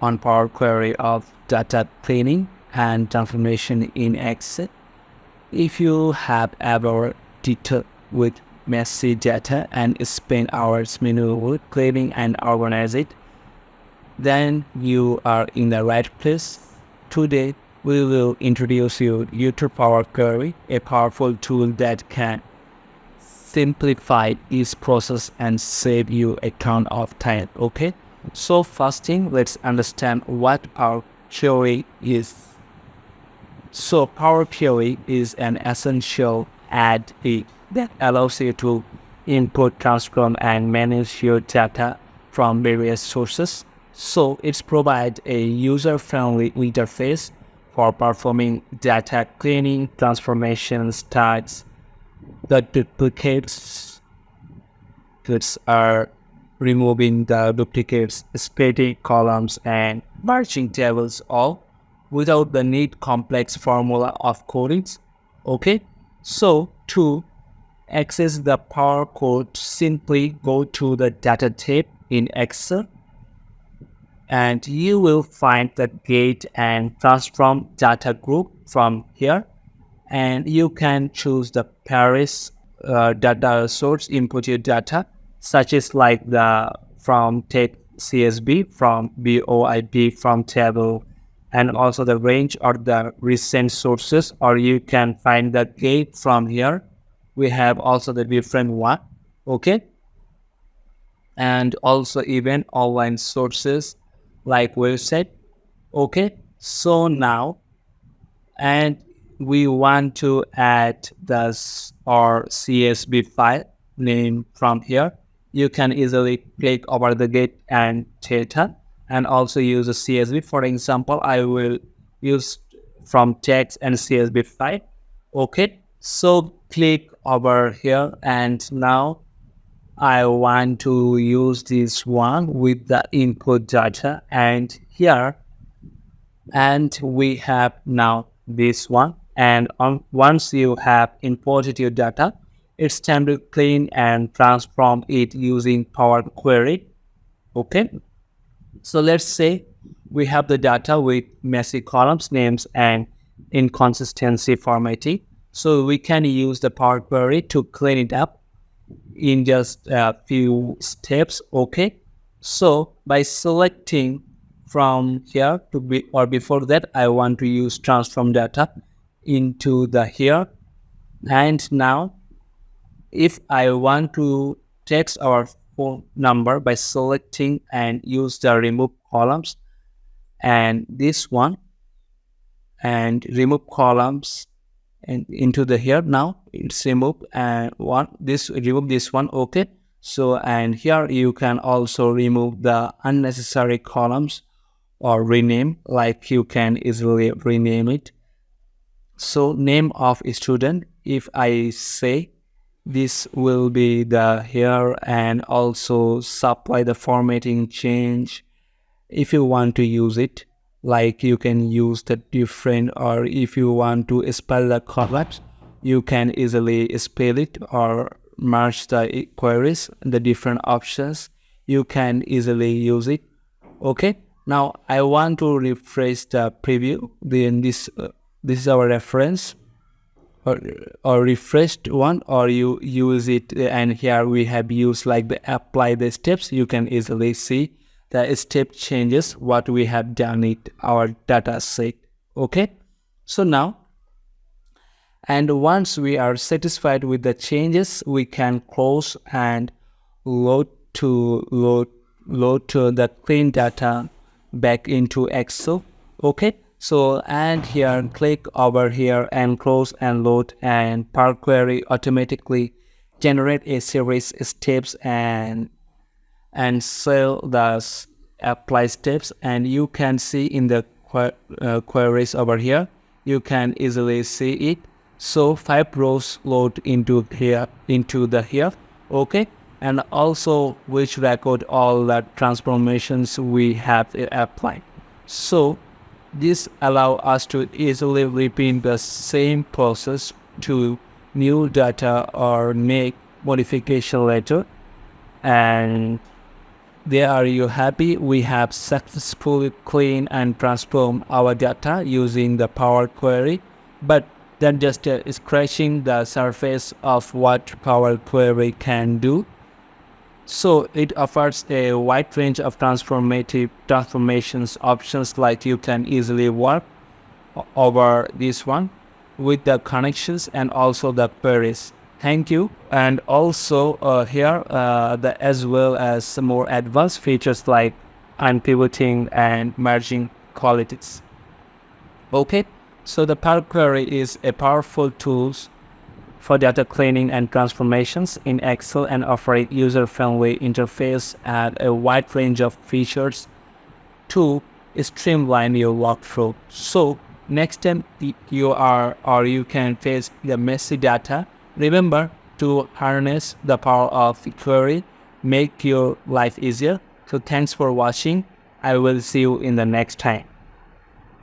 on Power Query of data cleaning and transformation in Excel. If you have ever dealt with messy data and spend hours manually cleaning and organize it, then you are in the right place. Today, we will introduce you to Power Query, a powerful tool that can simplify this process and save you a ton of time. Okay, so first thing, let's understand what our query is. So Power Query is an essential add-in that allows you to input, transform, and manage your data from various sources. So it provides a user-friendly interface for performing data cleaning, transformations, tasks. The duplicates are removing the duplicates, splitting columns, and merging tables, all without the need complex formula of codings. Okay, so to access the Power Code, simply go to the Data tab in Excel, and you will find the Get and Transform data group from here. And you can choose the Paris data source, input your data, such as like the from text CSV, from BOIB, from table, and also the range or the recent sources, or you can find the gate from here. We have also the different one, okay? And also even online sources like website, okay? So now, and we want to add this or CSV file name from here. You can easily click over the get and data and also use a CSV. For example, I will use from text and CSV file. Okay, so click over here, and now I want to use this one with the input data, and here, and we have now this one. And once you have imported your data, it's time to clean and transform it using Power Query. Okay, so let's say we have the data with messy columns, names, and inconsistency formatting. So we can use the Power Query to clean it up in just a few steps. Okay, so by selecting from here to be, or before that, I want to use transform data into the here. And now if I want to text our phone number, by selecting and use the remove columns and this one, and remove columns and into the here. Now it's removed, and remove this one. Okay, so and here you can also remove the unnecessary columns or rename, like you can easily rename it. So name of a student, if I say this will be the here, and also supply the formatting change if you want to use it, like you can use the different, or if you want to spell the columns, you can easily spell it or merge the queries, the different options, you can easily use it. Okay, now I want to refresh the preview, then this is our reference or refreshed one, or you use it, and here we have used like the apply the steps. You can easily see the step changes what we have done it our data set. Okay, so now, and once we are satisfied with the changes, we can close and load to the clean data back into Excel. Okay, so and here click over here and close and load, and Power Query automatically generate a series of steps and sell the apply steps. And you can see in the queries over here, you can easily see it. So 5 rows load into here, okay, and also which record all the transformations we have applied. So this allow us to easily repeat the same process to new data or make modification later. And There are you happy? We have successfully cleaned and transformed our data using the Power Query, but that just scratching the surface of what Power Query can do. So it offers a wide range of transformations options, like you can easily work over this one with the connections and also the queries. Thank you. And also here the as well as some more advanced features like unpivoting and merging qualities. Okay, so the Power Query is a powerful tool for data cleaning and transformations in Excel and offer a user-friendly interface and a wide range of features to streamline your workflow. So next time you can face the messy data, remember to harness the power of the query, make your life easier. So thanks for watching. I will see you in the next time.